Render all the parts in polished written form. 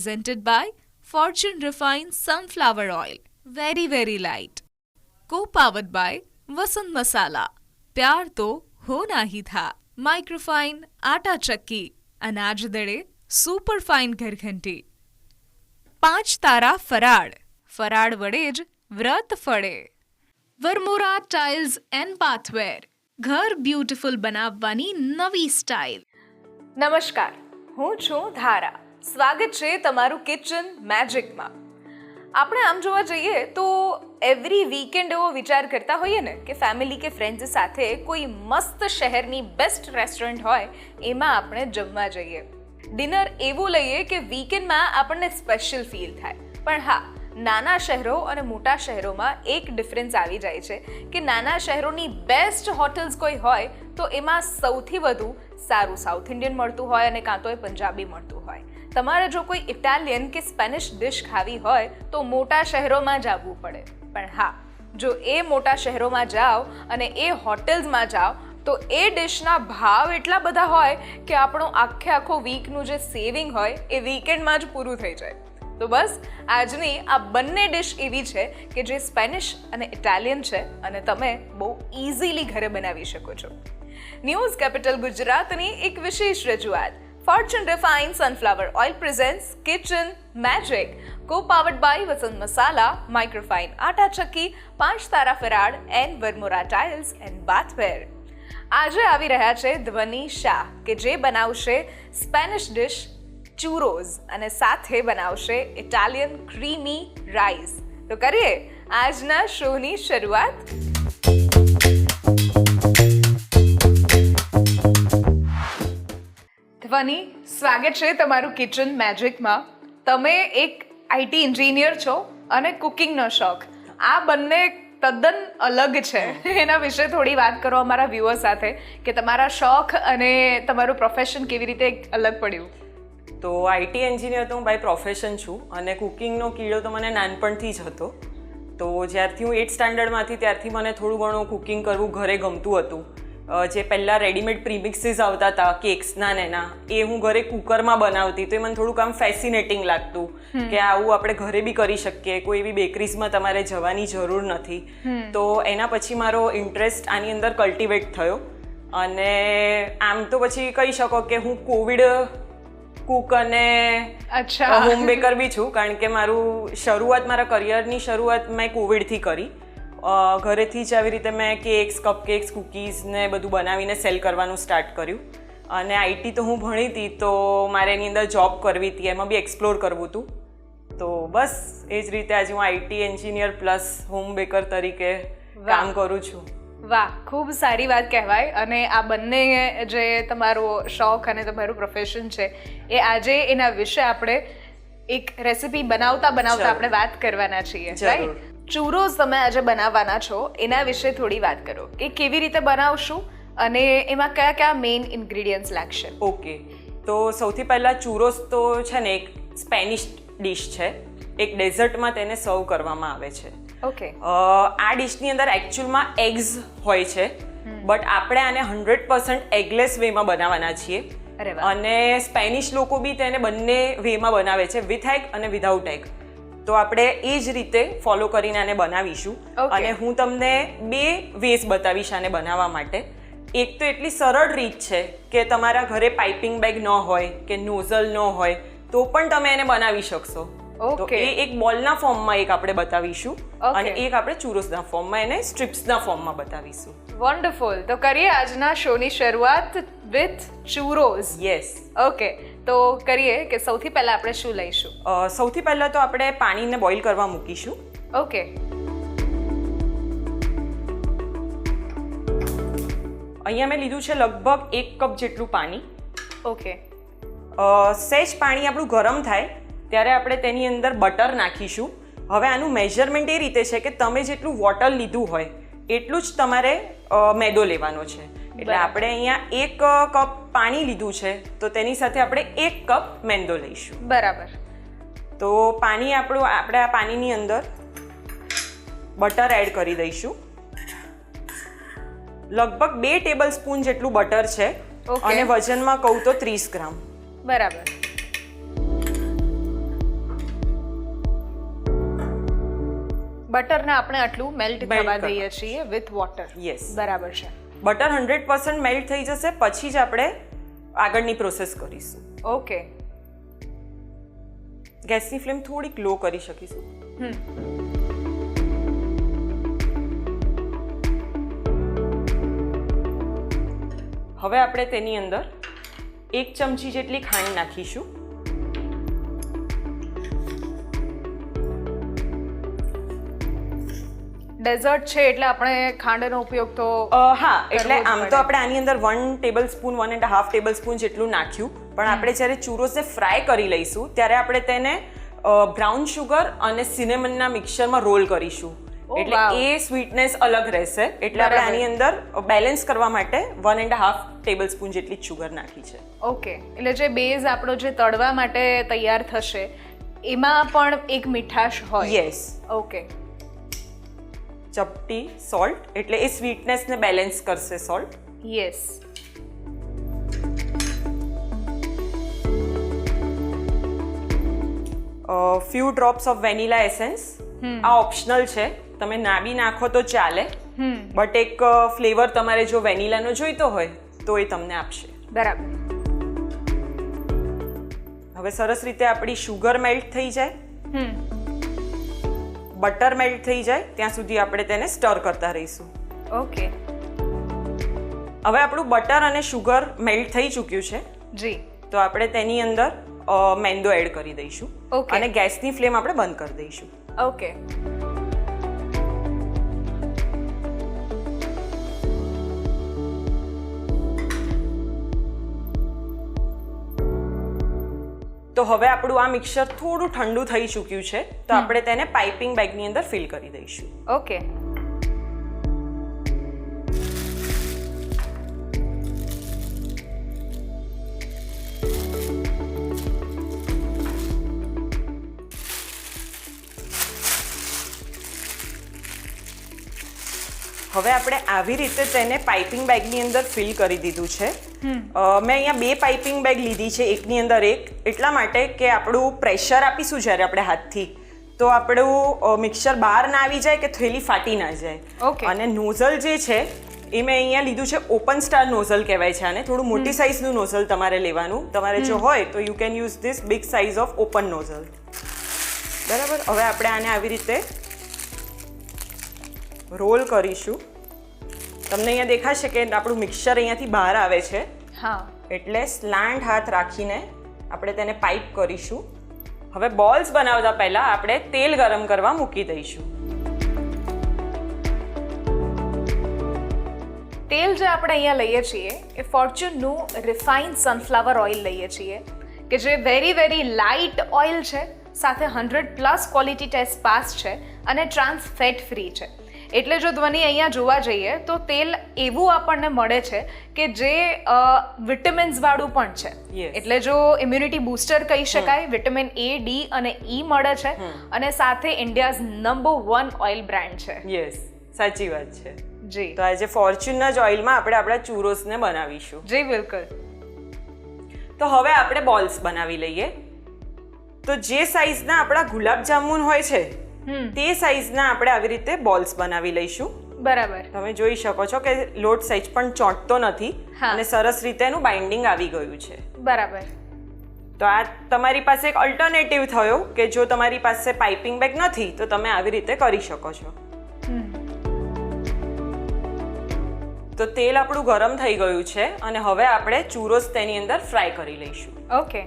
presented by Fortune Refined Sunflower Oil. Very, very light. Co-powered by Vasant Masala. प्यार तो होना ही था. Microfine आटा चक्की. अनाज दड़े सुपर फाइन घरघंटी. 5 તારા ફરાળ વડે જ વ્રત ફળે. Varmora tiles and bathware. ઘર બ્યુટીફુલ બનાવવાની નવી સ્ટાઇલ. નમસ્કાર, હું છું ધારા. સ્વાગત છે તમારું કિચન મેજિકમાં. આપણે આમ જોવા જઈએ તો એવરી વીકેન્ડ એવો વિચાર કરતા હોઈએ ને કે ફેમિલી કે ફ્રેન્ડ્સ સાથે કોઈ મસ્ત શહેરની બેસ્ટ રેસ્ટોરન્ટ હોય એમાં આપણે જમવા જઈએ. ડિનર એવું લઈએ કે વીકેન્ડમાં આપણને સ્પેશિયલ ફીલ થાય. પણ હા, નાના શહેરો અને મોટા શહેરોમાં એક ડિફરન્સ આવી જાય છે કે નાના શહેરોની બેસ્ટ હોટલ્સ કોઈ હોય તો એમાં સૌથી વધુ સારું સાઉથ ઇન્ડિયન મળતું હોય અને કાં તો એ પંજાબી મળતું હોય. તમારે જો કોઈ ઇટાલિયન કે સ્પેનિશ ડિશ ખાવી હોય તો મોટા શહેરોમાં જ આવવું પડે. પણ હા, જો એ મોટા શહેરોમાં જાઓ અને એ હોટેલ્સમાં જાઓ તો એ ડિશના ભાવ એટલા બધા હોય કે આપણો આખો વીકનું જે સેવિંગ હોય એ વીકેન્ડમાં જ પૂરું થઈ જાય. તો બસ આજની આ બંને ડિશ એવી છે કે જે સ્પેનિશ અને ઇટાલિયન છે અને તમે બહુ ઇઝીલી ઘરે બનાવી શકો છો. ન્યૂઝ કેપિટલ ગુજરાતની એક વિશેષ રજૂઆત Fortune Refined Sunflower Oil presents Kitchen Magic, co-powered by Vasant Masala, Microfine આટા ચક્કી, 5 તારા ફરાળ and Vermora Tiles and Bathware. આજે આવી રહ્યા છે ધ્વનિ શાહ કે જે બનાવશે સ્પેનિશ ડિશ ચૂરોઝ અને સાથે બનાવશે ઇટાલિયન ક્રીમી રાઈસ. તો કરીએ આજના શોની શરૂઆત. ધ્વનિ, સ્વાગત છે તમારું કિચન મેજિકમાં. તમે એક આઈટી એન્જિનિયર છો અને કુકિંગનો શોખ. આ બંને તદ્દન અલગ છે. એના વિશે થોડી વાત કરો અમારા વ્યુઅર સાથે કે તમારા શોખ અને તમારું પ્રોફેશન કેવી રીતે અલગ પડ્યું. તો આઈટી એન્જિનિયર તો હું બાય પ્રોફેશન છું અને કુકિંગનો કીડો તો મને નાનપણથી જ હતો. તો જ્યારથી હું 8th સ્ટાન્ડર્ડમાંથી ત્યારથી મને થોડું ઘણું કુકિંગ કરવું ઘરે ગમતું હતું. જે પહેલાં રેડીમેડ પ્રીમિક્સીસ આવતા હતા કેક્સના ને એના, એ હું ઘરે કુકરમાં બનાવતી. તો એ મને થોડુંક આમ ફેસિનેટિંગ લાગતું કે આવું આપણે ઘરે બી કરી શકીએ, કોઈ એવી બેકરીઝમાં તમારે જવાની જરૂર નથી. તો એના પછી મારો ઇન્ટરેસ્ટ આની અંદર કલ્ટિવેટ થયો અને આમ તો પછી કહી શકો કે હું કોવિડ કુક અને હોમ બેકર બી છું, કારણ કે મારા કરિયરની શરૂઆત મેં કોવિડથી કરી. ઘરેથી જ આવી રીતે મેં કેક્સ, કપકેક્સ, કૂકીઝ ને બધું બનાવીને સેલ કરવાનું સ્ટાર્ટ કર્યું. અને આઈટી તો હું ભણી હતી તો મારે એની અંદર જોબ કરવી હતી, એમાં બી એક્સપ્લોર કરવું હતું. તો બસ એ જ રીતે આજે હું IT engineer plus home baker તરીકે કામ કરું છું. વાહ, ખૂબ સારી વાત કહેવાય. અને આ બંને જે તમારો શોખ અને તમારું પ્રોફેશન છે એ આજે એના વિશે આપણે એક રેસિપી બનાવતા આપણે વાત કરવાના છીએ, રાઈટ? ચૂરોઝ તમે આજે બનાવવાના છો, એના વિશે થોડી વાત કરો કે કેવી રીતે બનાવશું અને એમાં કયા કયા મેઇન ઇન્ગ્રેડિયન્ટ્સ લાગશે. ઓકે, તો સૌથી પહેલાં ચૂરોઝ તો છે ને એક સ્પેનિશ ડિશ છે, એક ડેઝર્ટમાં તેને સર્વ કરવામાં આવે છે. ઓકે, આ ડિશની અંદર એકચ્યુઅલમાં એગ્સ હોય છે, બટ આપણે આને 100% એગલેસ વેમાં બનાવવાના છીએ. અને સ્પેનિશ લોકો બી તેને બંને વેમાં બનાવે છે, વિથ એગ અને વિધાઉટ એગ. તો આપણે એ જ રીતે ફોલો કરીને આને બનાવીશું. અને હું તમને 2 વેઝ બતાવીશ આને બનાવવા માટે. એક તો એટલી સરળ રીત છે કે તમારા ઘરે પાઇપિંગ બેગ ન હોય કે નોઝલ ન હોય તો પણ તમે એને બનાવી શકશો. તો એ એક બોલના ફોર્મમાં એક આપણે બતાવીશું અને એક આપણે ચૂરોઝના ફોર્મમાં, એને સ્ટ્રીપ્સના ફોર્મમાં બતાવીશું. વન્ડરફુલ. તો કરીએ આજના શોની શરૂઆત વિથ ચૂરોઝ. યસ. ઓકે, તો કરીએ કે સૌથી પહેલા આપણે શું લઈશું? સૌથી પહેલા તો આપણે પાણીને બોઇલ કરવા મૂકીશું. ઓકે, અહીંયા મેં લીધું છે લગભગ 1 કપ જેટલું પાણી. ઓકે, સહેજ પાણી આપણું ગરમ થાય ત્યારે આપણે તેની અંદર બટર નાખીશું. હવે આનું મેઝરમેન્ટ એ રીતે છે કે તમે જેટલું વોટર લીધું હોય એટલું જ તમારે મેદો લેવાનો છે. એટલે આપણે અહીંયા 1 કપ પાણી લીધું છે તો તેની સાથે આપણે 1 કપ મેંદો લઈશું. બરાબર. તો પાણી આપણે આ પાણીની અંદર બટર એડ કરી દઈશું. લગભગ 2 ટેબલ સ્પૂન જેટલું બટર છે અને વજનમાં કહું તો 30 ગ્રામ. બરાબર. બટરને આપણે આટલું મેલ્ટ Melt થવા કરવા. દઈએ છીએ વિથ વોટર. Yes. બરાબર છે. બટર 100% મેલ્ટ થઈ જશે પછી જ આપણે આગળની પ્રોસેસ કરીશું. ઓકે. ગેસની ફ્લેમ થોડીક લો કરી શકીશું. હવે આપણે તેની અંદર 1 ચમચી જેટલી ખાંડ નાખીશું. ડેઝર્ટ છે એટલે આપણે ખાંડનો ઉપયોગ તો હા એટલે કરવો જ આમ પડે. તો આપણે આની અંદર 1 ટેબલસ્પૂન 1.5 ટેબલસ્પૂન જેટલું નાખ્યું પણ આપણે જ્યારે ચૂરોસને ફ્રાય કરી લઈશું ત્યારે આપણે તેને બ્રાઉન શુગર અને સિનેમનના મિક્સરમાં રોલ કરીશું. Oh, એટલે wow. એ સ્વીટનેસ અલગ રહેશે એટલે આપણે બરાબર. આની અંદર બેલેન્સ કરવા માટે 1.5 ટેબલસ્પૂન જેટલી શુગર નાખી છે. ઓકે. એટલે જે બેઝ આપણો જે તળવા માટે તૈયાર થશે એમાં પણ એક મીઠાશ હોય. યસ. ઓકે. ચપટી સોલ્ટ એટલે એ સ્વીટનેસને બેલેન્સ કરશે salt. Yes. Few drops of vanilla essence. આ ઓપ્શનલ છે, તમે ના બી નાખો તો ચાલે બટ એક ફ્લેવર તમારે જો વેનીલાનો જોઈતો હોય તો એ તમને આપશે. બરાબર. હવે સરસ રીતે આપણી શુગર મેલ્ટ થઈ જાય, બટર મેલ્ટ થઈ જાય ત્યાં સુધી આપણે તેને સ્ટર કરતા રહીશું. ઓકે. હવે આપણું બટર અને શુગર મેલ્ટ થઈ ચૂક્યું છે જી. તો આપણે તેની અંદર મેંદો એડ કરી દઈશું Okay. અને ગેસની ફ્લેમ આપણે બંધ કરી દઈશું. ઓકે. તો હવે આપણું આ મિક્સર થોડું ઠંડુ થઈ ચૂક્યું છે તો આપણે તેને પાઇપિંગ બેગની અંદર ફિલ કરી દઈશું. ઓકે. હવે આપણે આવી રીતે તેને પાઇપિંગ બેગની અંદર ફિલ કરી દીધું છે. મેં અહીંયા 2 પાઇપિંગ બેગ લીધી છે, એકની અંદર એક, એટલા માટે કે આપણું પ્રેશર આપીશું જ્યારે આપણે હાથથી તો આપણું મિક્સર બહાર ના આવી જાય કે થેલી ફાટી ના જાય. Okay. અને નોઝલ જે છે એ મેં અહીંયા લીધું છે ઓપન સ્ટાર નોઝલ કહેવાય છે આને. થોડું મોટી સાઇઝનું નોઝલ તમારે લેવાનું, તમારે જો હોય તો you can use this big size of open nozzle. બરાબર. હવે આપણે આને આવી રીતે રોલ કરીશું. તમને અહીંયા દેખાશે કે આપણું મિક્સર અહીંયાથી બહાર આવે છે હા. એટલે સ્લાન્ટ હાથ રાખીને આપણે તેને પાઇપ કરીશું. હવે બોલ્સ બનાવતા પહેલા આપણે તેલ ગરમ કરવા મૂકી દઈશું. તેલ જે આપણે અહીંયા લઈએ છીએ એ ફોર્ચ્યુનનું રિફાઇન્ડ સનફ્લાવર ઓઇલ લઈએ છીએ કે જે વેરી લાઇટ ઓઇલ છે, સાથે 100+ ક્વોલિટી ટેસ્ટ પાસ છે અને ટ્રાન્સ ફેટ ફ્રી છે. એટલે જો ધ્વનિ અહીંયા જોવા જઈએ તો તેલ એવું આપણને મળે છે કે જે વિટામિન્સ વાળું પણ છે. Yes. એટલે જો ઇમ્યુનિટી બૂસ્ટર કહી શકાય, વિટામિન A, D અને E મળે છે અને સાથે ઇન્ડિયાઝ નંબર 1 ઓઇલ બ્રાન્ડ છે. યસ, સાચી વાત છે. જી. તો આજે ફોર્ચ્યુનના જ ઓઇલમાં આપણે આપણા ચૂરોસને બનાવીશું. જી બિલકુલ. તો હવે આપણે બોલ્સ બનાવી લઈએ. તો જે સાઈઝના આપણા ગુલાબજામુન હોય છે તે સાઈઝના આપણે આવી રીતે બોલ્સ બનાવી લઈશું. બરાબર. તમે જોઈ શકો છો કે લોટ સહેજ પણ ચોંટતો નથી હા. અને સરસ રીતે એનું બાઇન્ડિંગ આવી ગયું છે. બરાબર. તો આ તમારી પાસે એક અલ્ટરનેટિવ થયો કે જો તમારી પાસે પાઇપિંગ બેગ નથી તો તમે આવી રીતે કરી શકો છો. તો તેલ આપણું ગરમ થઈ ગયું છે અને હવે આપણે ચૂરોસ તેની અંદર ફ્રાય કરી લઈશું. ઓકે.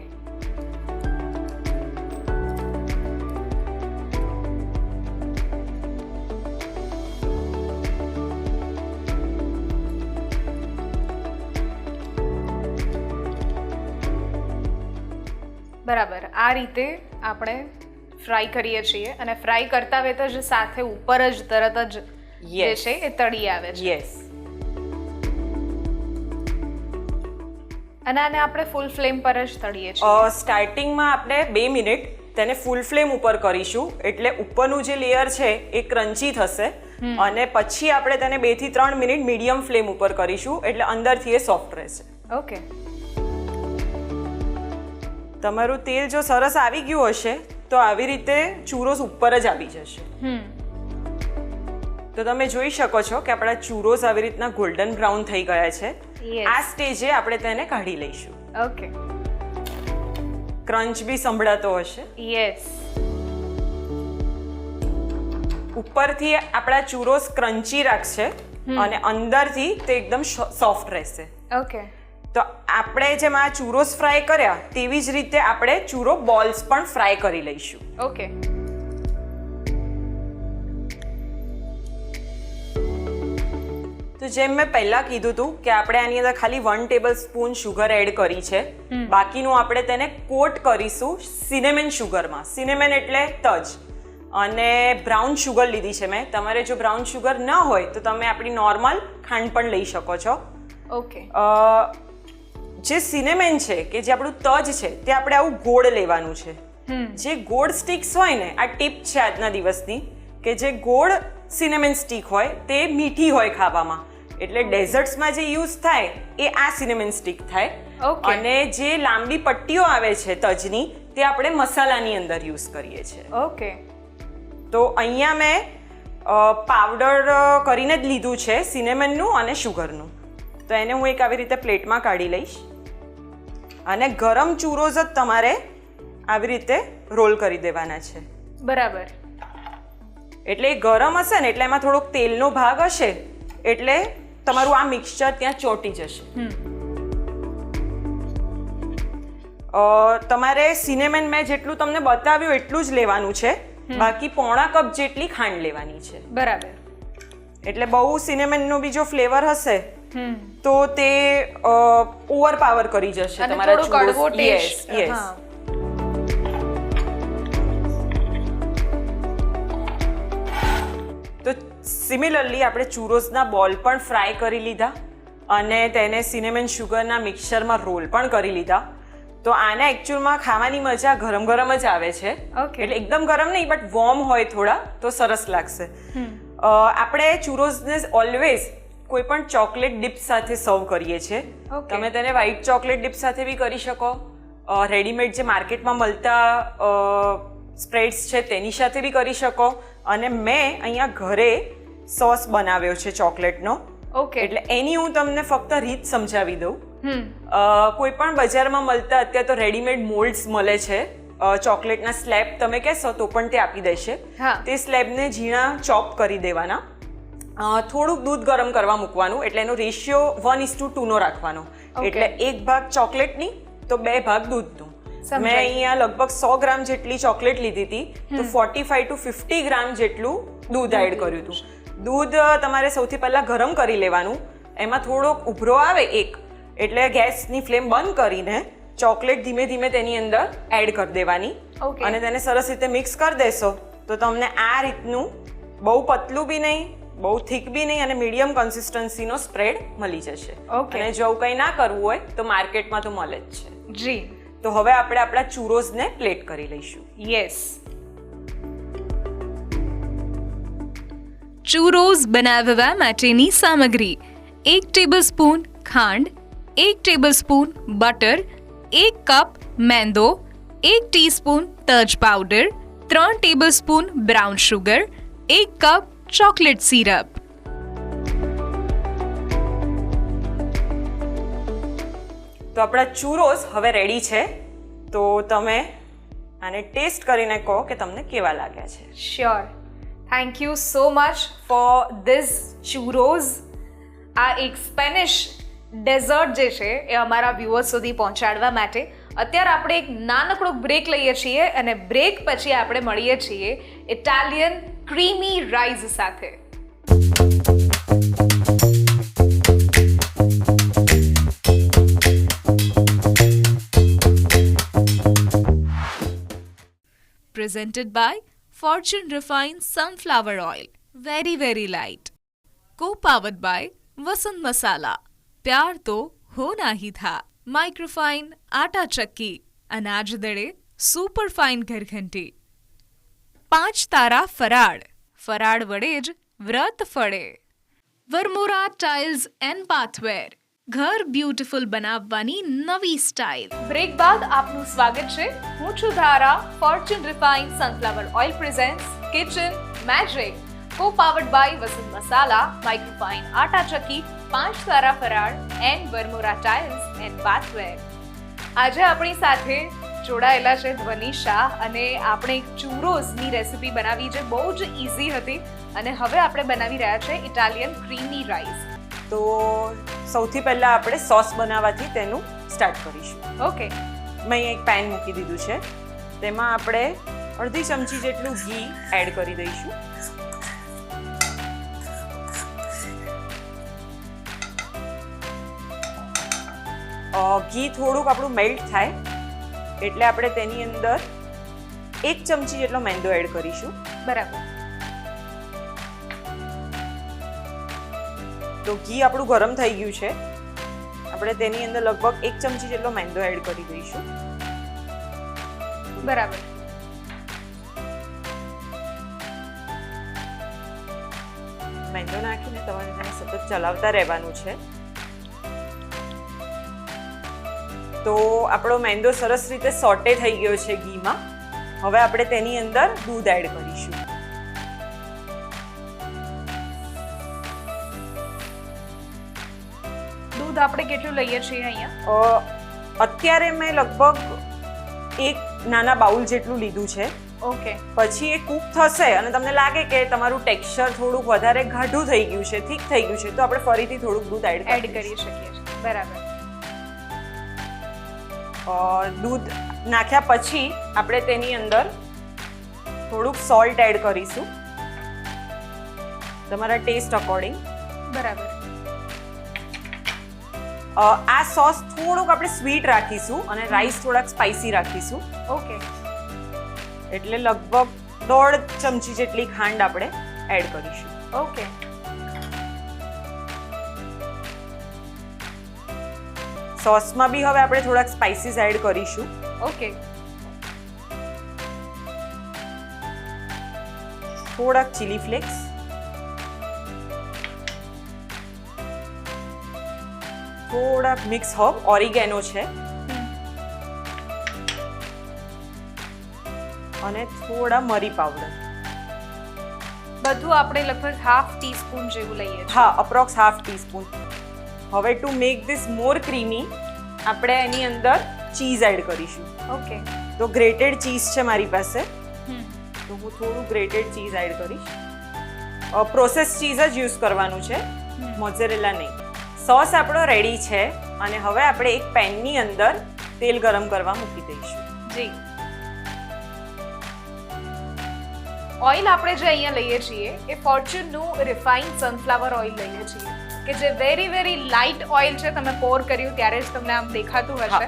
બરાબર. આ રીતે આપણે ફ્રાય કરીએ છીએ અને ફ્રાય કરતા વેત જ સાથે ઉપર જ તરત જ જે Yes. છે એ તળી આવે છે. યસ. અને આને આપણે ફૂલ ફ્લેમ પર જ તળીએ છીએ. સ્ટાર્ટિંગમાં આપણે 2 મિનિટ તેને ફૂલ ફ્લેમ ઉપર કરીશું એટલે ઉપરનું જે લેયર છે એ ક્રન્ચી થશે અને પછી આપણે તેને 2 થી 3 મિનિટ મીડિયમ ફ્લેમ ઉપર કરીશું એટલે અંદરથી એ સોફ્ટ રહેશે. ઓકે. તમારું તેલ જો સરસ આવી ગયું હશે તો આવી રીતે ચૂરોસ ઉપર જ આવી જશે. તો તમે જોઈ શકો છો કે આપણા ચૂરોસ આવી રીતના ગોલ્ડન બ્રાઉન થઈ ગયા છે. Yes. આ સ્ટેજે આપણે તેને કાઢી લઈશું. ઓકે. ક્રંચ બી સંભળાતો હશે. યસ. ઉપરથી આપણા ચૂરોસ ક્રન્ચી રાખશે અને અંદરથી તે એકદમ સોફ્ટ રહેશે. ઓકે. તો આપણે જેમ આ ચૂરોસ ફ્રાય કર્યા તેવી જ રીતે આપણે ચૂરો બોલ્સ પણ ફ્રાય કરી લઈશું. ઓકે. તો જેમ મેં પહેલા કીધું હતું કે આપણે આની અંદર ખાલી 1 ટેબલ સ્પૂન શુગર એડ કરી છે. બાકીનું આપણે તેને કોટ કરીશું સિનેમન શુગરમાં. સિનેમન એટલે તજ. અને બ્રાઉન શુગર લીધી છે મેં. તમારે જો બ્રાઉન શુગર ન હોય તો તમે આપણી નોર્મલ ખાંડ પણ લઈ શકો છો. ઓકે. જે સિનેમન છે કે જે આપણું તજ છે તે આપણે આવું ગોળ લેવાનું છે. જે ગોળ સ્ટિક્સ હોય ને, આ ટીપ છે આજના દિવસની, કે જે ગોળ સિનેમન સ્ટિક હોય તે મીઠી હોય ખાવામાં, એટલે ડેઝર્ટ્સમાં જે યુઝ થાય એ આ સિનેમન સ્ટિક થાય. Okay. અને જે લાંબી પટ્ટીઓ આવે છે તજની તે આપણે મસાલાની અંદર યુઝ કરીએ છીએ. ઓકે. તો અહીંયા મેં પાવડર કરીને જ લીધું છે સિનેમનનું અને શુગરનું. તો એને હું એક આવી રીતે પ્લેટમાં કાઢી લઈશ અને ગરમ ચૂરોઝ જ તમારે આવી રીતે રોલ કરી દેવાના છે. બરાબર. એટલે એ ગરમ હશે ને એટલે એમાં થોડોક તેલનો ભાગ હશે એટલે તમારું આ મિક્સચર ત્યાં ચોંટી જશે. તમારે સિનેમન મેં જેટલું તમને બતાવ્યું એટલું જ લેવાનું છે. બાકી પોણા કપ જેટલી ખાંડ લેવાની છે. બરાબર. એટલે બહુ સિનેમનનો બીજો ફ્લેવર હશે તો તે ઓવરપાવર કરી જશે અને તમારા થોડો કડવો ટેસ્ટ. Yes yes. હા. તો સિમિલરલી આપણે ચૂરોસના બોલ પણ ફ્રાય કરી લીધા અને તેને સિનેમન શુગરના મિક્સચરમાં રોલ પણ કરી લીધા. તો આને એકચ્યુઅલમાં ખાવાની મજા ગરમ ગરમ જ આવે છે. Okay. એટલે એકદમ ગરમ નહીં બટ વોર્મ હોય થોડા તો સરસ લાગશે. આપણે ચૂરોસને ઓલવેઝ કોઈ પણ ચોકલેટ ડિપ સાથે સર્વ કરીએ છીએ. Okay. તમે તેને વ્હાઈટ ચોકલેટ ડિપ સાથે બી કરી શકો. રેડીમેડ જે માર્કેટમાં મળતા સ્પ્રેડ્સ છે તેની સાથે બી કરી શકો. અને મેં અહીંયા ઘરે સોસ બનાવ્યો છે ચોકલેટનો. ઓકે. એટલે એની હું તમને ફક્ત રીત સમજાવી દઉં. કોઈ પણ બજારમાં મળતા અત્યારે તો રેડીમેડ મોલ્ડ્સ મળે છે. ચોકલેટના સ્લેબ તમે કહેશો તો પણ તે આપી દેશે. હા. તે સ્લેબને ઝીણા ચોપ કરી દેવાના. થોડુંક દૂધ ગરમ કરવા મૂકવાનું, એટલે એનો રેશિયો 1:2 નો રાખવાનો. Okay. એટલે 1 ભાગ ચોકલેટની તો 2 ભાગ દૂધનું. સમજાય. મેં અહીંયા લગભગ 100 ગ્રામ જેટલી ચોકલેટ લીધી હતી તો 45 to 50 ગ્રામ જેટલું દૂધ એડ કર્યું હતું. દૂધ તમારે સૌથી પહેલા ગરમ કરી લેવાનું. એમાં થોડોક ઉભરો આવે એટલે ગેસની ફ્લેમ બંધ કરીને ચોકલેટ ધીમે ધીમે તેની અંદર એડ કરી દેવાની. Okay. અને તેને સરસ રીતે મિક્સ કરી દેશો તો તમને આ રીતનું બહુ પતલું બી નહીં, બહુ થીક બી નહીં અને મીડિયમ કન્સિસ્ટન્સીનો સ્પ્રેડ મળી જશે. Okay. અને જો આવું કંઈ ના કરવું હોય તો માર્કેટમાં તો મળે જ છે. જી. તો હવે આપણે આપણા ચૂરોઝને પ્લેટ કરી લઈશું. યસ. ચૂરોઝ બનાવવા માટેની સામગ્રી: 1 ટેબલસ્પૂન ખાંડ, 1 ટેબલસ્પૂન બટર, 1 કપ મેંદો, 1 ટીસ્પૂન તજ powder, 3 tablespoon brown sugar, 1 cup chocolate syrup. તો આપણા ચૂરોઝ હવે રેડી છે. તો તમે આને ટેસ્ટ કરીને કહો કે તમને કેવા લાગ્યા છે. Sure. Thank you so much for this churros. આ એક સ્પેનિશ ડેઝર્ટ જે છે એ અમારા વ્યુઅર્સ સુધી પહોંચાડવા માટે અત્યારે આપણે એક નાનકડો બ્રેક લઈએ છીએ અને બ્રેક પછી આપણે મળીએ છીએ ઇટાલિયન ક્રીમી રાઈસ સાથે. Presented by Fortune Refined Sunflower Oil. Very, very light. Co-powered by Vasant Masala. प्यार तो होना ही था. Microfine आटा चक्की. अनाज दड़े सुपर फाइन घरघंटी. 5 તારા ફરાળ. ફરાળ વડે જ વ્રત ફળે. Varmora tiles and bathware. ઘર બ્યુટીફુલ બનાવવાની નવી સ્ટાઇલ. બ્રેક બાદ આપનું સ્વાગત છે. હું છું ધારા. Fortune refined sunflower oil presents kitchen magic. co-powered by Vasant masala, microfine આટા ચક્કી, 5 તારા ફરાળ એન્ડ બર્મોરા ટાઇલ્સ એન્ડ બાથવેર. આજે આપણી સાથે જોડાયેલા છે ધ્વની શાહ અને આપણે એક ચૂરોઝની રેસિપી બનાવી જે બહુ જ ઇઝી હતી અને હવે આપણે બનાવી રહ્યા છે ઇટાલિયન ક્રીમી રાઈસ. તો સૌથી પહેલાં આપણે સોસ બનાવવાથી તેનું સ્ટાર્ટ કરીશું. ઓકે, મેં અહીંયા એક પેન મૂકી દીધું છે, તેમાં આપણે અડધી ચમચી જેટલું ઘી એડ કરી દઈશું. ઘી થોડુંક આપણું મેલ્ટ થાય એટલે આપણે તેની અંદર 1 ચમચી જેટલો મેંદો એડ કરીશું. બરાબર. તો ઘી આપણું ગરમ થઈ ગયું છે, આપણે તેની અંદર લગભગ 1 ચમચી જેટલો મેંદો એડ કરી દઈશું. બરાબર. મેંદો નાખીને તમારે તેને સતત ચલાવતા રહેવાનું છે. તો આપણો મેંદો સરસ રીતે સોટે થઈ ગયો છે ઘીમાં. હવે આપણે તેની અંદર દૂધ એડ કરીશું. દૂધ આપણે કેટલું લઈએ છીએ અહીંયા? અત્યારે મેં લગભગ 1 નાના બાઉલ જેટલું લીધું છે. ઓકે. પછી એ કૂક થશે અને તમને લાગે કે તમારું ટેક્સચર થોડુંક વધારે ઘાટું થઈ ગયું છે, થીક થઈ ગયું છે, તો આપણે ફરીથી થોડુંક દૂધ એડ કરી શકીએ છીએ. બરાબર. દૂધ નાખ્યા પછી આપણે તેની અંદર થોડુંક સોલ્ટ એડ કરીશું તમારા ટેસ્ટ અકોર્ડિંગ. બરાબર. આ સોસ થોડુંક આપણે સ્વીટ રાખીશું અને રાઈસ થોડાક સ્પાઇસી રાખીશું. ઓકે. એટલે લગભગ 1.5 ચમચી જેટલી ખાંડ આપણે એડ કરીશું. ઓકે. સોસમાં બી હવે આપણે થોડાક સ્પાઇસીસ એડ કરીશું. ઓકે. થોડાક ચીલી ફ્લેક્સ, થોડાક મિક્સ હર્બ, ઓરિગેનો છે, અને થોડા મરી પાવડર. બધું આપણે લગભગ હાફ ટીસ્પૂન જેવું લઈએ છીએ. હા, અપ્રોક્સ હાફ ટીસ્પૂન. હવે to make this more creamy આપણે એની અંદર ચીઝ એડ કરીશું. ઓકે. તો ગ્રેટેડ ચીઝ છે મારી પાસે, તો હું થોડું ગ્રેટેડ ચીઝ એડ કરીશ. પ્રોસેસ ચીઝ જ યુઝ કરવાનું છે, મોઝરેલા નહીં. સોસ આપણો રેડી છે અને હવે આપણે એક પેનની અંદર તેલ ગરમ કરવા મૂકી દઈશું. જી. ઓઇલ આપણે જે અહીંયા લઈએ છીએ એ ફોર્ચ્યુનનું રિફાઇન્ડ સનફ્લાવર ઓઇલ લઈએ છીએ કે જે વેરી લાઇટ ઓઇલ છે. તમે પોર કર્યું ત્યારે જ તમને આમ દેખાતું હશે.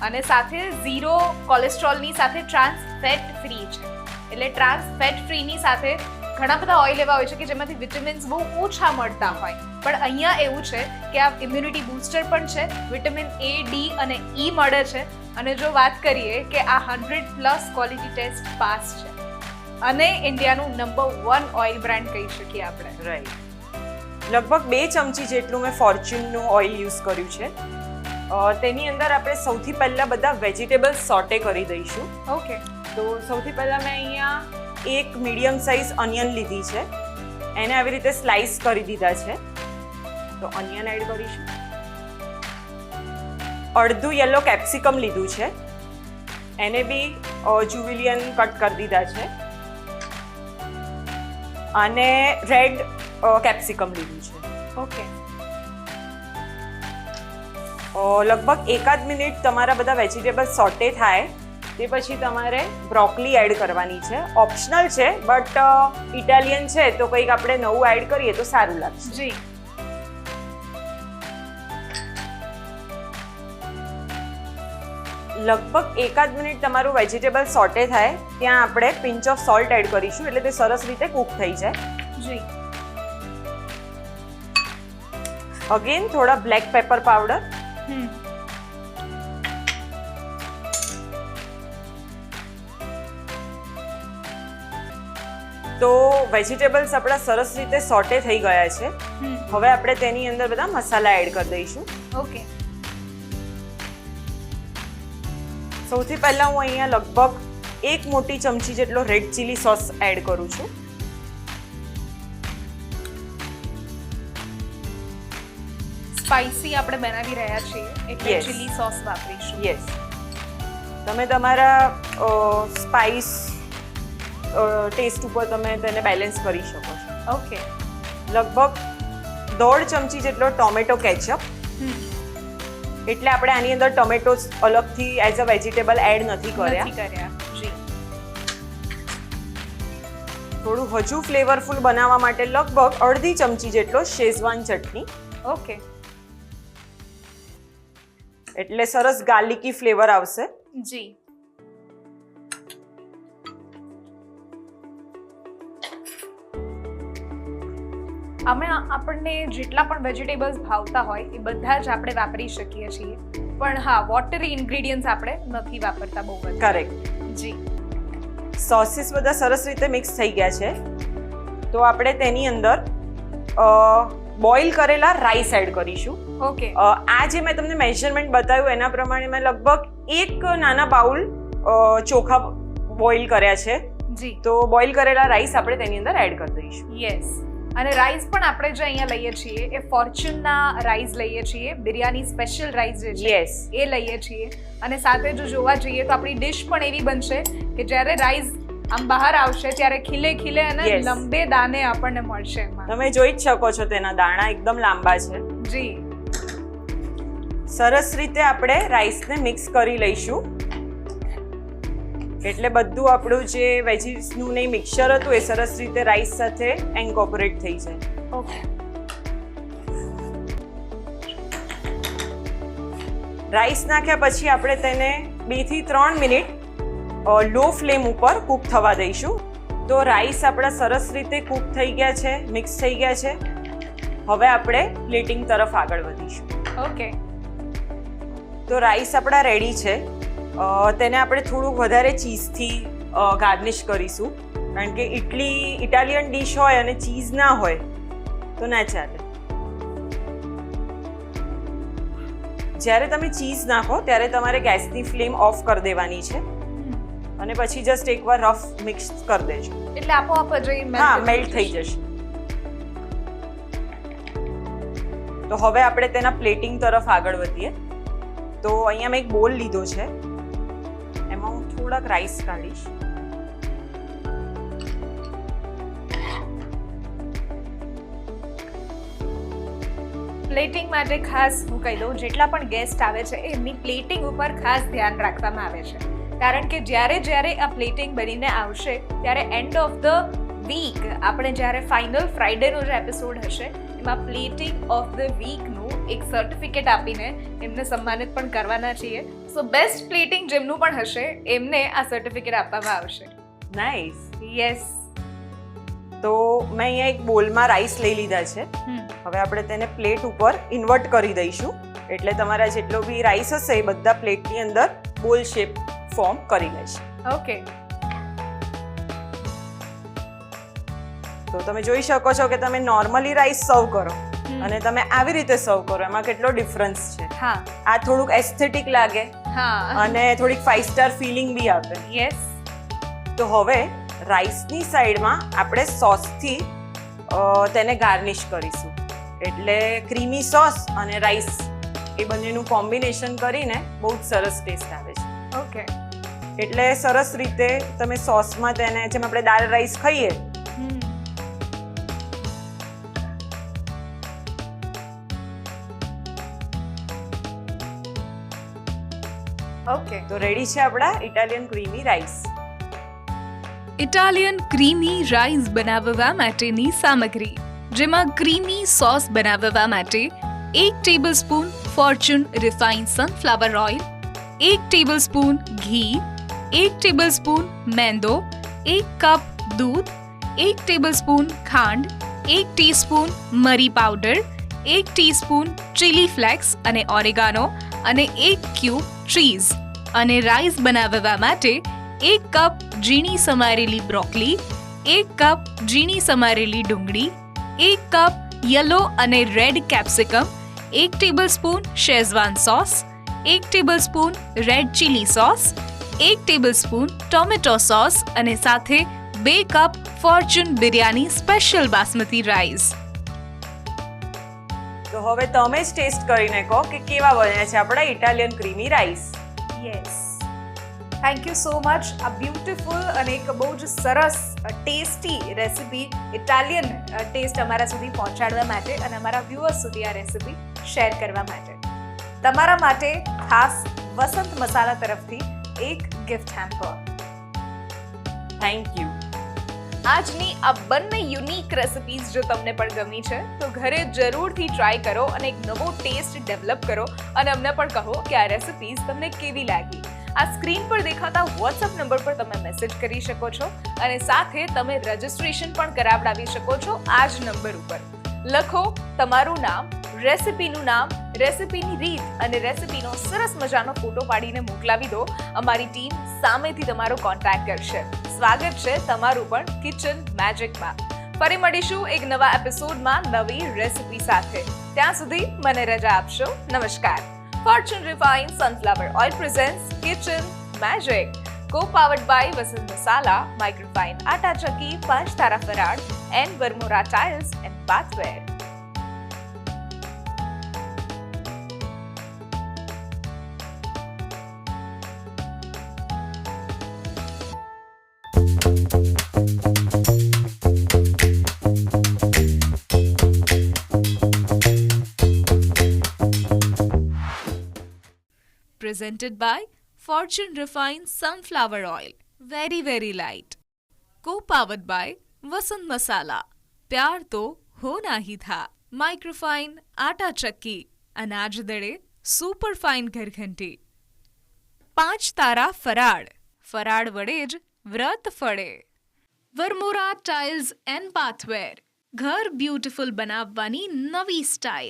અને સાથે 0 કોલેસ્ટ્રોલની સાથે ટ્રાન્સ ફેટ ફ્રી છે. એટલે ટ્રાન્સ ફેટ ફ્રીની સાથે ઘણા બધા ઓઇલ એવા હોય છે કે જેમાંથી વિટામિન્સ બહુ ઓછા મળતા હોય, પણ અહીંયા એવું છે કે આ ઇમ્યુનિટી બૂસ્ટર પણ છે, વિટામિન A, D અને E મળે છે. અને જો વાત કરીએ કે આ 100+ ક્વોલિટી ટેસ્ટ પાસ છે અને ઇન્ડિયાનું નંબર 1 ઓઇલ બ્રાન્ડ કહી શકીએ આપણે. રાઈટ. લગભગ 2 ચમચી જેટલું મેં ફોર્ચ્યુનનું ઓઇલ યુઝ કર્યું છે. તેની અંદર આપણે સૌથી પહેલાં બધા વેજીટેબલ્સ સોટે કરી દઈશું. ઓકે. તો સૌથી પહેલાં મેં અહીંયા એક મીડિયમ સાઇઝ અનિયન લીધી છે, એને આવી રીતે સ્લાઇસ કરી દીધા છે. તો અનિયન એડ કરીશું. અડધું યલો કેપ્સિકમ લીધું છે, એને બી જુવિલિયન કટ કરી દીધા છે. અને રેડ કેપ્સિકમ લીધું છે. ઓકે. લગભગ 1 મિનિટ તમારા બધા વેજીટેબલ સોટે થાય તે પછી તમારે બ્રોકલી એડ કરવાની છે. ઓપ્શનલ છે, બટ ઇટાલિયન છે તો કંઈક આપણે નવું એડ કરીએ તો સારું લાગશે. જી. લગભગ 1 મિનિટ તમારું વેજીટેબલ સોટે થાય ત્યાં આપણે પિંચ ઓફ સોલ્ટ એડ કરીશું એટલે તે સરસ રીતે કૂક થઈ જાય. જી. અગેન થોડા બ્લેક પેપર પાવડર, તો વેજીટેબલ્સ આપણા સરસ રીતે સોટે થઈ ગયા છે. હવે આપણે તેની અંદર બધા મસાલા એડ કરી દઈશું. ઓકે. સૌથી પહેલા હું અહીંયા લગભગ 1 મોટી ચમચી જેટલો રેડ ચીલી સોસ એડ કરું છું. સ્પાઇસી આપણે બનાવી રહ્યા છીએ એટલે Yes. ચીલી સોસ વાપરીશું. યસ, તમે તમારા સ્પાઇસ ટેસ્ટ ઉપર તમે તેને બેલેન્સ કરી શકો છો. ઓકે. લગભગ 1.5 ચમચી જેટલો ટોમેટો કેચઅપ, એટલે આપણે આની અંદર ટોમેટો અલગથી એઝ અ વેજીટેબલ એડ નથી કર્યા. નથી કર્યા. જી. થોડું હજુ ફ્લેવરફુલ બનાવવા માટે લગભગ 1/2 ચમચી જેટલો શેઝવાન ચટણી, ઓકે. એટલે સરસ ગાર્લિકી ફ્લેવર આવશે. જી. અમે આપણને જેટલા પણ વેજીટેબલ્સ ભાવતા હોય એ બધા જ આપણે વાપરી શકીએ છીએ, પણ હા, વોટરી ઇન્ગ્રેડિયન્ટ્સ આપણે નથી વાપરતા બહુ બધા. કરેક્ટ. જી. સોસીસ બધા સરસ રીતે મિક્સ થઈ ગયા છે, તો આપણે તેની અંદર બોઇલ કરેલા રાઈસ એડ કરીશું. ઓકે. આ જે મેં તમને મેઝરમેન્ટ બતાવ્યું એના પ્રમાણે મેં લગભગ 1 નાના બાઉલ ચોખા બોઇલ કર્યા છે, જી. તો બોઇલ કરેલા રાઈસ આપણે તેની અંદર એડ કરી દઈશું. યસ. અને રાઈસ પણ આપણે જે અહીંયા લઈએ છીએ એ ફોર્ચ્યુનના રાઈસ લઈએ છીએ, બિરયાની સ્પેશિયલ રાઈસ જે છે યસ, એ લઈએ છીએ. અને સાથે જો જોવા જઈએ તો આપણી ડિશ પણ એવી બનશે કે જ્યારે રાઈસ આમ બહાર આવશે ત્યારે ખીલે ખીલે અને Yes. લંબે દાને આપણને મળશે એમાં. તમે જોઈ જ શકો છો તેના દાણા એકદમ લાંબા છે. જી. સરસ રીતે આપણે રાઈસને મિક્સ કરી લઈશું, એટલે બધું આપણું જે વેજીસનું નહીં મિક્સચર હતું એ સરસ રીતે રાઈસ સાથે એન્કોપરેટ થઈ જાય. ઓકે. રાઈસ નાખ્યા પછી આપણે તેને 2 થી 3 મિનિટ લો ફ્લેમ ઉપર કૂક થવા દઈશું. તો રાઈસ આપણા સરસ રીતે કૂક થઈ ગયા છે, મિક્સ થઈ ગયા છે. હવે આપણે પ્લેટિંગ તરફ આગળ વધીશું. ઓકે. તો રાઈસ આપણા રેડી છે. તેને આપણે થોડુંક વધારે ચીઝથી ગાર્નિશ કરીશું, કારણ કે ઇટાલિયન ડીશ હોય અને ચીઝ ના હોય તો ના ચાલે. જ્યારે તમે ચીઝ નાખો ત્યારે તમારે ગેસની ફ્લેમ ઓફ કરી દેવાની છે અને પછી જસ્ટ એકવાર રફ મિક્સ કરી દેજો, એટલે આપોઆપ જ એ હા મેલ્ટ થઈ જશે. તો હવે આપણે તેના પ્લેટિંગ તરફ આગળ વધીએ. તો અહીંયા મેં એક બોલ લીધો છે, એમાં હું થોડાક રાઈસ કાઢીશ. પ્લેટિંગ માટે ખાસ હું કહી દઉં, જેટલા પણ ગેસ્ટ આવે છે એમની પ્લેટિંગ ઉપર ખાસ ધ્યાન રાખવામાં આવે છે, કારણ કે જ્યારે આ પ્લેટિંગ બનીને આવશે ત્યારે એન્ડ ઓફ ધ વીક આપણે જ્યારે ફાઇનલ ફ્રાઈડેનો જે એપિસોડ હશે એમાં પ્લેટિંગ ઓફ ધ વીકનું એક સર્ટિફિકેટ આપીને એમને સન્માનિત પણ કરવાના છીએ. સો બેસ્ટ પ્લેટિંગ જેમનું પણ હશે એમને આ સર્ટિફિકેટ આપવામાં આવશે. નાઇસ. યસ. તો મેં અહીંયા એક બોલમાં રાઈસ લઈ લીધા છે. હવે આપણે તેને પ્લેટ ઉપર ઇન્વર્ટ કરી દઈશું, એટલે તમારા જેટલો બી રાઈસ હશે એ બધા પ્લેટની અંદર બોલ શેપ ફોર્મ કરી લેશે. ઓકે. તો તમે જોઈ શકો છો કે તમે નોર્મલી રાઈસ સર્વ કરો અને તમે આવી રીતે સર્વ કરો, એમાં કેટલો ડિફરન્સ છે. હા. આ થોડુંક એસ્થેટિક લાગે હા. અને થોડીક 5 સ્ટાર ફીલિંગ બી આપે. યસ. તો હવે રાઈસની સાઈડમાં આપણે સોસથી તેને ગાર્નિશ કરીશું, એટલે ક્રીમી સોસ અને રાઈસ એ બંનેનું કોમ્બિનેશન કરીને બહુ જ સરસ ટેસ્ટ આવે છે. ઓકે. એટલે સરસ રીતે તમે સોસમાં તેને, જેમ આપણે દાળ રાઈસ ખાઈએ ઓકે. તો રેડી છે આપણા Italian creamy rice. Italian creamy rice બનાવવા માટેની સામગ્રી, જેમાં ક્રીમી સોસ બનાવવા માટે 1 tablespoon Fortune refined sunflower oil, 1 tablespoon ઘી, 1 ટેબલસ્પૂન મેંદો, 1 કપ દૂધ, 1 ટેબલસ્પૂન ખાંડ, 1 ટીસ્પૂન મરી પાવડર, 1 ટીસ્પૂન ચીલી ફ્લેક્સ અને ઓરેગાનો અને 1 ક્યુબ ચીઝ. અને રાઈસ બનાવવા માટે 1 કપ ઝીણી સમારેલી બ્રોકોલી, 1 કપ ઝીણી સમારેલી ડુંગળી, 1 કપ યલો અને red capsicum, 1 tablespoon Schezwan sauce, 1 tablespoon red chilli sauce, 1 tablespoon tomato sauce અને સાથે 2 cup Fortune biryani special basmati rice. તો હવે તમે જ ટેસ્ટ કરીને કહો કે કેવા બન્યા છે આપણા Italian creamy rice. Yes, thank you so much. આ બ્યુટીફુલ અને એક બહુ જ સરસ ટેસ્ટી રેસિપી, ઇટાલિયન ટેસ્ટ અમારા સુધી પહોંચાડવા માટે અને અમારા વ્યુઅર્સ સુધી આ રેસિપી શેર કરવા માટે. તમારા માટે ખાસ વસંત મસાલા તરફથી એક ગિફ્ટ હેમ્પર. Thank you. આજની આ બંને યુનિક રેસિપીઝ જો તમને પણ ગમી છે તો ઘરે જરૂરથી ટ્રાય કરો અને એક નવો ટેસ્ટ ડેવલપ કરો અને અમને પણ કહો કે આ રેસિપીઝ તમને કેવી લાગી. આ સ્ક્રીન પર દેખાતા વોટ્સઅપ નંબર પર તમે મેસેજ કરી શકો છો અને સાથે તમે રજિસ્ટ્રેશન પણ કરાવડાવી શકો છો આ જ નંબર ઉપર. લખો તમારું નામ, રેસિપીનું નામ, રેસિપીની રીત અને રેસિપીનો સરસ મજાનો ફોટો પાડીને મોકલાવી દો. અમારી ટીમ સામેથી તમારો કોન્ટેક્ટ કરશે. સ્વાગત છે તમારું પણ કિચન મેજિકમાં. ફરી મળીશું એક નવા એપિસોડમાં નવી રેસિપી સાથે. ત્યાં સુધી મને રજા આપશો. નમસ્કાર. Fortune refined sunflower oil presents kitchen magic, co-powered by Vasant masala, microfine આટા ચક્કી, 5 તારા ફરાળ and Vermora tiles and bathware. Presented by Fortune Refined Sunflower Oil. Very, very light. Co-powered by वसंत मसाला. प्यार तो होना ही था. माइक्रोफाइन आटा चक्की, अनाज दड़े सुपर फाइन घरघंटी. 5 તારા ફરાળ, ફરાળ વડે જ વ્રત ફળે. વર્મોરા ટાઇલ્સ એન્ડ બાથવેર, ઘર બ્યુટીફુલ બનાવવાની નવી સ્ટાઇલ.